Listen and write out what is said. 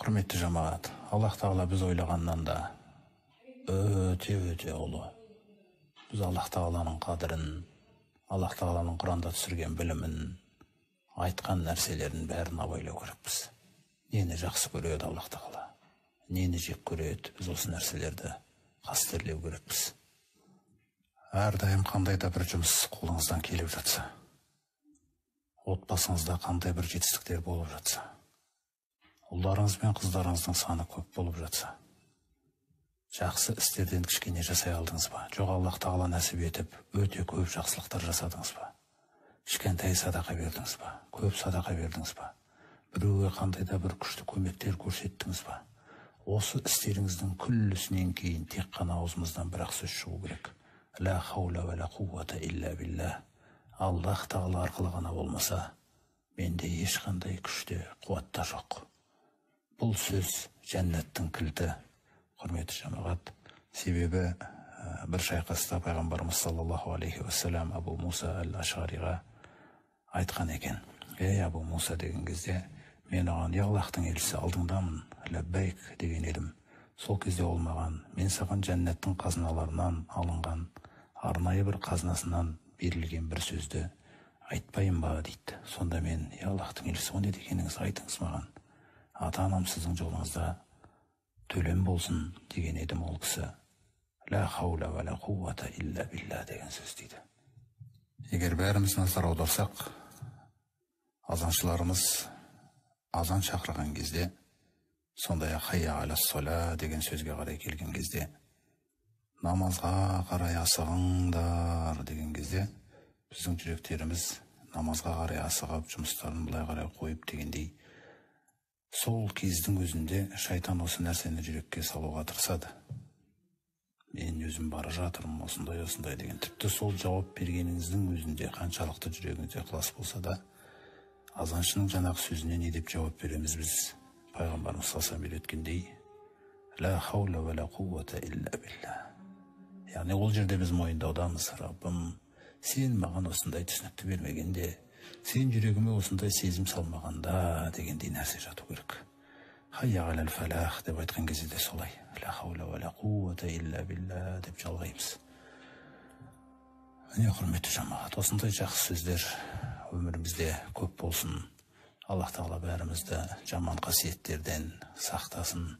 Құрметті жамағат, Аллах Тағала біз ойлағаннан да өте ұлы. Біз Аллах Тағаланың қадірін, Аллах Тағаланың Құранда түсірген білімін, айтқан нәрселерін бәрін абайлау керекпіз. Нені жақсы көреді Аллах Тағала, нені жек көреді, біз осы нәрселерді қастерлеу керекпіз. Әрдайым қандай да бір жұмыс қолыңыздан келіп жатса, отбасыңызда қандай бір жетістіктер болып жатса, ұлдарыңыз бен қыздарыңыздың саны көп болып жатса, жақсы істерден кішкене жасай алдыңыз ба? Жоқ, Аллах Тағала нәсіп етіп, өте көп жақсылықтар жасадыңыз ба? Кішкентай садақа бердіңіз ба? Көп садақа бердіңіз ба? Біреуге қандай да бір күшті көмектер көрсеттіңіз ба? Осы істеріңіздің күллісінен кейін тек қана аузымыздан бір-ақ сөз шығу керек. Ла хаула ва ла қуввата илля билля. Аллах Тағала арқылы ғана болмаса, менде ешқандай күште, қуатта жоқ. Бұл сөз жәннаттың кілті, құрметті жамағат. Себебі бір шайқаста пайғамбарымыз саллаллаху алейхи уассалам Абу Муса әл-Ашғариға айтқан екен. Ей Абу Муса деген кезде, мен оған Аллахтың елшісі алдыңдамын, ләббәйк деген едім. Сол кезде ол маған, мен саған жәннаттың қазыналарынан алынған, арнайы бір қазынасынан берілген бір сөзді айтпайын ба дейді. Сонда мен, Аллахтың елшісі, о не дегеніңіз, айтыңыз маған. Ата-анам сіздің жолыңызда төлем болсын деген едім. Ол кісі ла хаула ва ла қуввата илля билля деген сөз дейді. Егер бәріміз назар аударсақ, азаншыларымыз азан шақырған кезде, сондай-ақ хайя аля сола деген сөзге қарай келген кезде, намазға қарай асығыңдар деген кезде, біздің жүректеріміз намазға қарай асығып, жұмыстарын былай қарай қойып дегендей, сол кездің өзінде шайтан осы нәрсені жүрекке салуға тырысады. Мен өзім бара жатырмын, осындай деген. Тіпті сол жауап бергеніңіздің өзінде қаншалықты жүрегіңізде ықылас болса да, азаншының жаңағы сөзіне не деп жауап береміз біз? Пайғамбарымыз саллаллаху алейхи өткендей, ла хаула ва ла қуввата илля билля. Яғни ол жерде біз мойындаудамыз. Раббым, сен маған осындай түсінікті бермегенде, сен жүрегіме осындай сезім салмағанда дегендей нәрсе жату керек. Хайя алал фалах деп айтқан кезде де солай. Ла хаула ва ла қуввата илля билля деп жалғаймыз. Міне құрметті жамағат, осындай жақсы сөздер өмірімізде көп болсын. Аллах Тағала бәрімізді жаман қасиеттерден сақтасын.